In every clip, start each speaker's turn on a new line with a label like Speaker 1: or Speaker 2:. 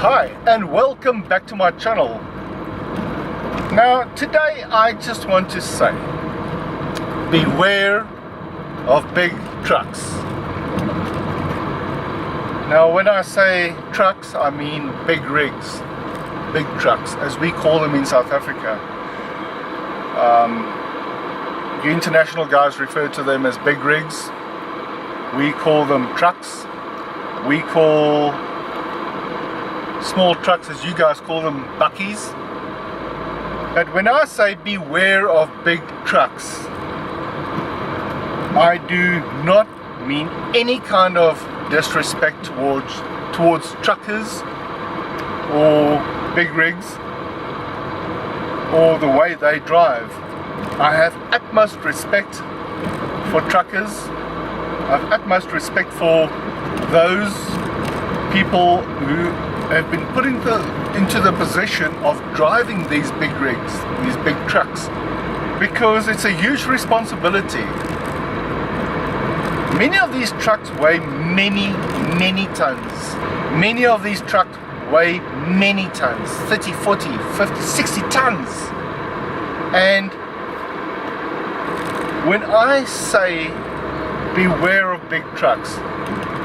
Speaker 1: Hi and welcome back to my channel. Now today I just want to say, beware of big trucks. Now when I say trucks, I mean big rigs, big trucks as we call them in South Africa. You international guys refer to them as big rigs. We call them trucks. We call small trucks, as you guys call them, buckies. But when I say beware of big trucks, I do not mean any kind of disrespect towards truckers or big rigs or the way they drive. I have utmost respect for truckers. I have utmost respect for those people who have been put into the position of driving these big rigs, these big trucks, because it's a huge responsibility. Many of these trucks weigh many tons. Many of these trucks weigh many tons, 30, 40, 50, 60 tons. And when I say beware of big trucks,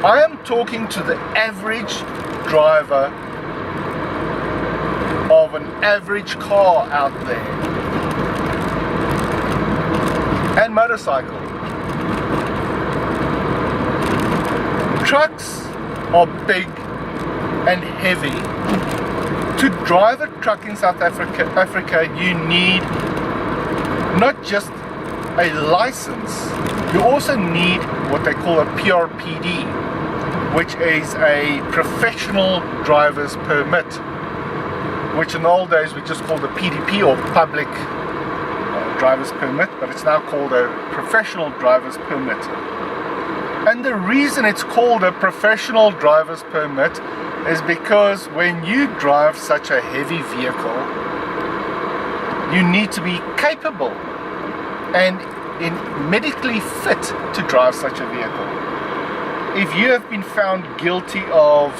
Speaker 1: I am talking to the average driver of an average car out there and motorcycle. Trucks are big and heavy. To drive a truck in South Africa, you need not just a license, you also need what they call a PRPD, which is a professional driver's permit, which in the old days we just called a PDP, or public driver's permit, but it's now called a professional driver's permit. And the reason it's called a professional driver's permit is because when you drive such a heavy vehicle, you need to be capable and medically fit to drive such a vehicle. If you have been found guilty of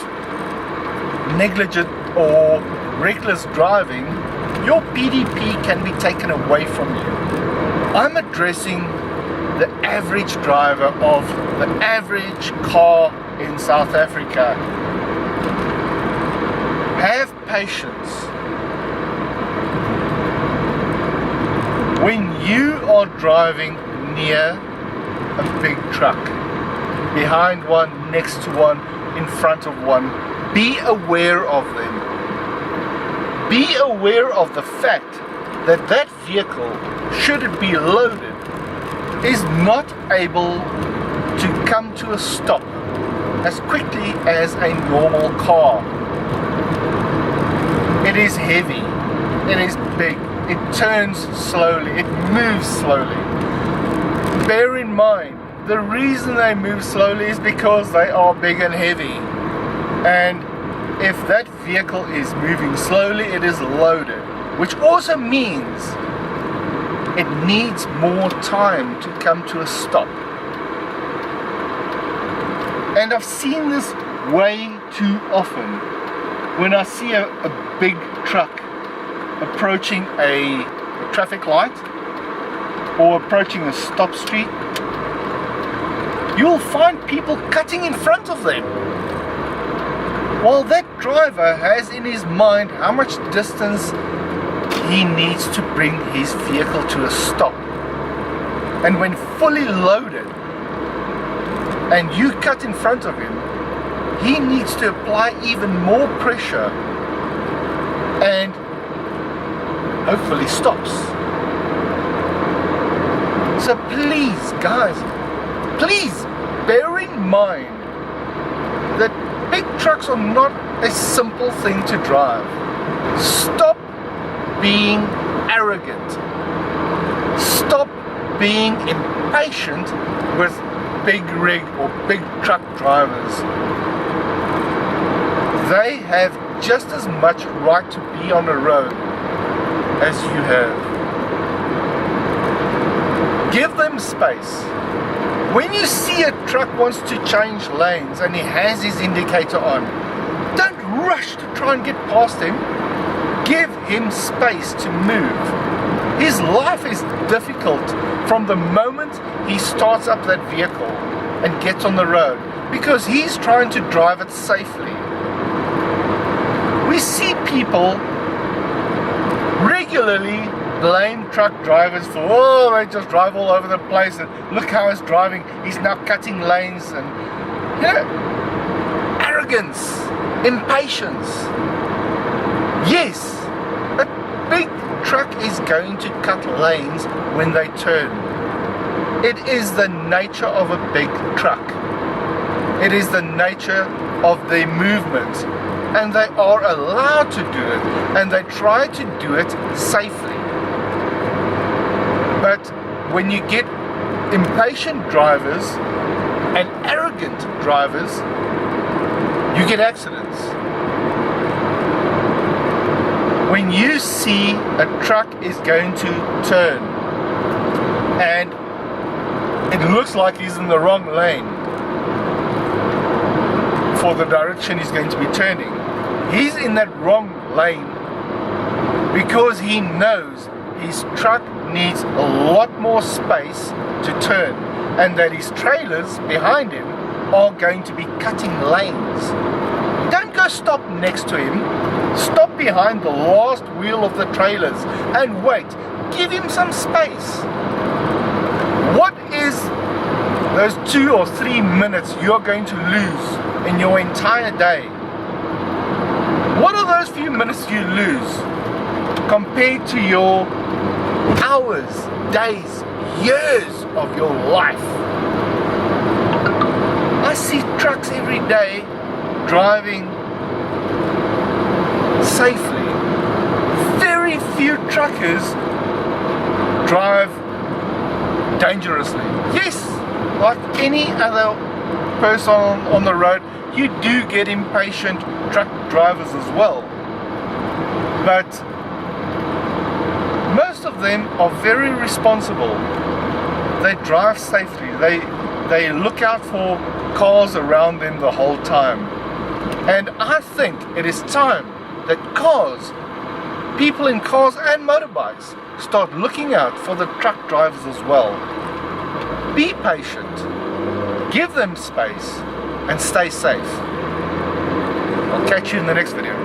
Speaker 1: negligent or reckless driving, your PDP can be taken away from you. I'm addressing the average driver of the average car in South Africa. Have patience. When you are driving near a big truck, behind one, next to one, in front of one, be aware of them. Be aware of the fact that that vehicle, should it be loaded, is not able to come to a stop as quickly as a normal car. It is heavy, it is big, it turns slowly, it moves slowly. Bear in mind, the reason they move slowly is because they are big and heavy. And if that vehicle is moving slowly, it is loaded, which also means it needs more time to come to a stop. And I've seen this way too often. When I see a big truck approaching a traffic light or approaching a stop street, you'll find people cutting in front of them, while that driver has in his mind how much distance he needs to bring his vehicle to a stop. And when fully loaded and you cut in front of him, he needs to apply even more pressure and hopefully stops. So please guys, please bear in mind that big trucks are not a simple thing to drive. Stop being arrogant. Stop being impatient with big rig or big truck drivers. They have just as much right to be on the road as you have. Give them space. When you see a truck wants to change lanes and he has his indicator on, Don't rush to try and get past him. Give him space to move. His life is difficult from the moment he starts up that vehicle and gets on the road, because he's trying to drive it safely. We see people regularly blame truck drivers for, oh, they just drive all over the place, and look how he's driving, he's now cutting lanes, and arrogance, impatience. Yes, a big truck is going to cut lanes when they turn. It is the nature of a big truck. It is the nature of their movement, and they are allowed to do it, and they try to do it safely. But when you get impatient drivers and arrogant drivers, you get accidents. When you see a truck is going to turn and it looks like he's in the wrong lane for the direction he's going to be turning, he's in that wrong lane because he knows his truck needs a lot more space to turn, and that his trailers behind him are going to be cutting lanes. Don't go stop next to him. Stop behind the last wheel of the trailers and wait. Give him some space. What is those 2 or 3 minutes you're going to lose in your entire day? What are those few minutes you lose compared to your hours, days, years of your life? I see trucks every day driving safely. Very few truckers drive dangerously. Yes, like any other person on the road, you do get impatient truck drivers as well. But most of them are very responsible. They drive safely. They look out for cars around them the whole time. And I think it is time that people in cars and motorbikes start looking out for the truck drivers as well. Be patient, give them space, and stay safe. I'll catch you in the next video.